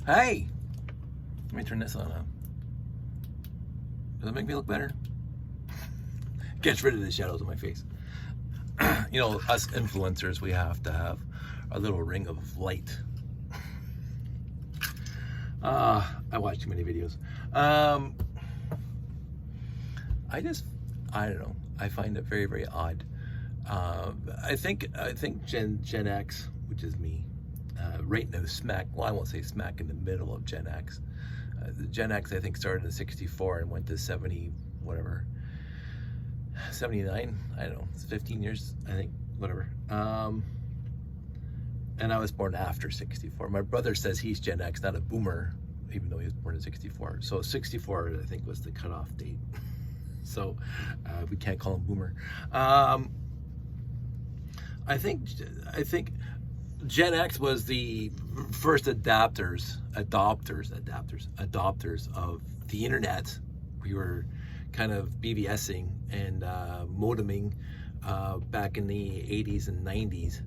Hey! Let me turn this on. Does that make me look better? Gets rid of the shadows on my face. You know, us influencers, we have to have a little ring of light. I watch too many videos. I don't know. I find it very, very odd. I think Gen X, which is me, right now smack, well, I won't say smack in the middle of Gen X. Gen X, I think, started in 64 and went to 70, whatever, 79, I don't know, it's 15 years, I think, whatever. And I was born after 64. My brother says he's Gen X, not a boomer, even though he was born in 64. So 64, I think, was the cutoff date. So we can't call him boomer. I think Gen X was the first adopters of the internet. We were kind of BBSing and modeming back in the 80s and 90s.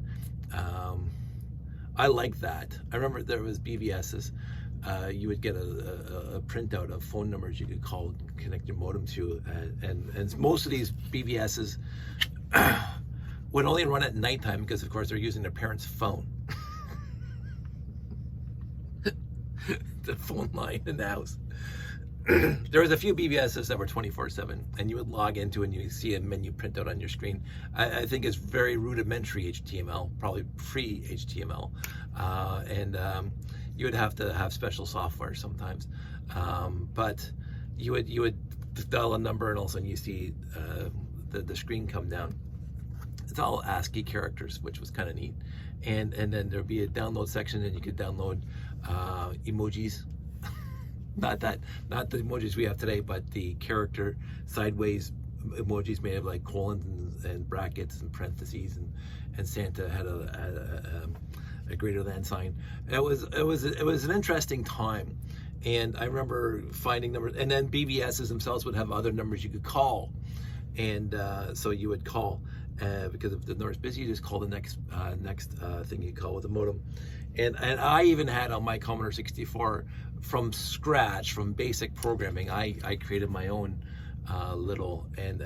I like that. I remember there was BBSs. You would get a printout of phone numbers you could call, connect your modem to, and most of these BBSs would only run at nighttime because, of course, they're using their parents' phone. The phone line in the house. There was a few BBSs that were 24/7, and you would log into and you see a menu printout on your screen. I think it's very rudimentary HTML, probably pre-HTML, and you would have to have special software sometimes. But you would dial a number, and all of a sudden you see the screen come down. It's all ASCII characters, which was kind of neat. And then there'd be a download section, and you could download emojis. Not the emojis we have today, but the character sideways emojis made of like colons and brackets and parentheses, and Santa had a greater than sign. It was an interesting time, and I remember finding numbers, and then BBSs themselves would have other numbers you could call, and so you would call. Because if the number's busy, you just call the next thing you call with a modem. And I even had on my Commodore 64 from scratch, from basic programming, I created my own little, and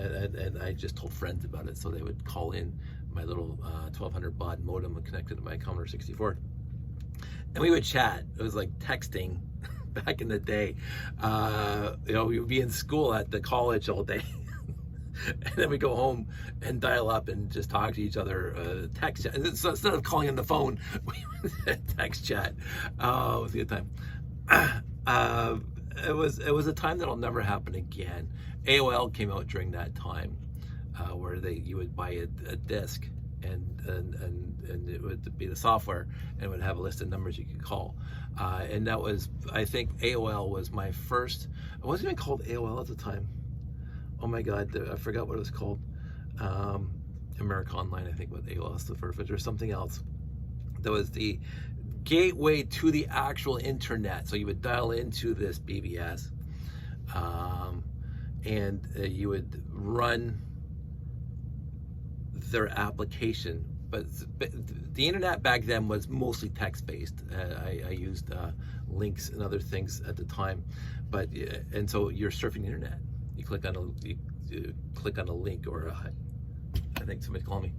I just told friends about it, so they would call in my little 1200 baud modem connected to my Commodore 64, and we would chat. It was like texting back in the day. You know, we would be in school at the college all day. And then we go home and dial up and just talk to each other, text chat. So instead of calling on the phone, we would text chat. It was a good time. It was a time that'll never happen again. AOL came out during that time, where you would buy a disc, and it would be the software, and it would have a list of numbers you could call. And that was, I think, AOL was my first. It wasn't even called AOL at the time. Oh my God, I forgot what it was called. America Online, I think, what AOL stood for, or something else. That was the gateway to the actual internet. So you would dial into this BBS, and you would run their application. But the internet back then was mostly text-based. I used links and other things at the time, and so you're surfing the internet. You click on a link, or I think somebody's calling me.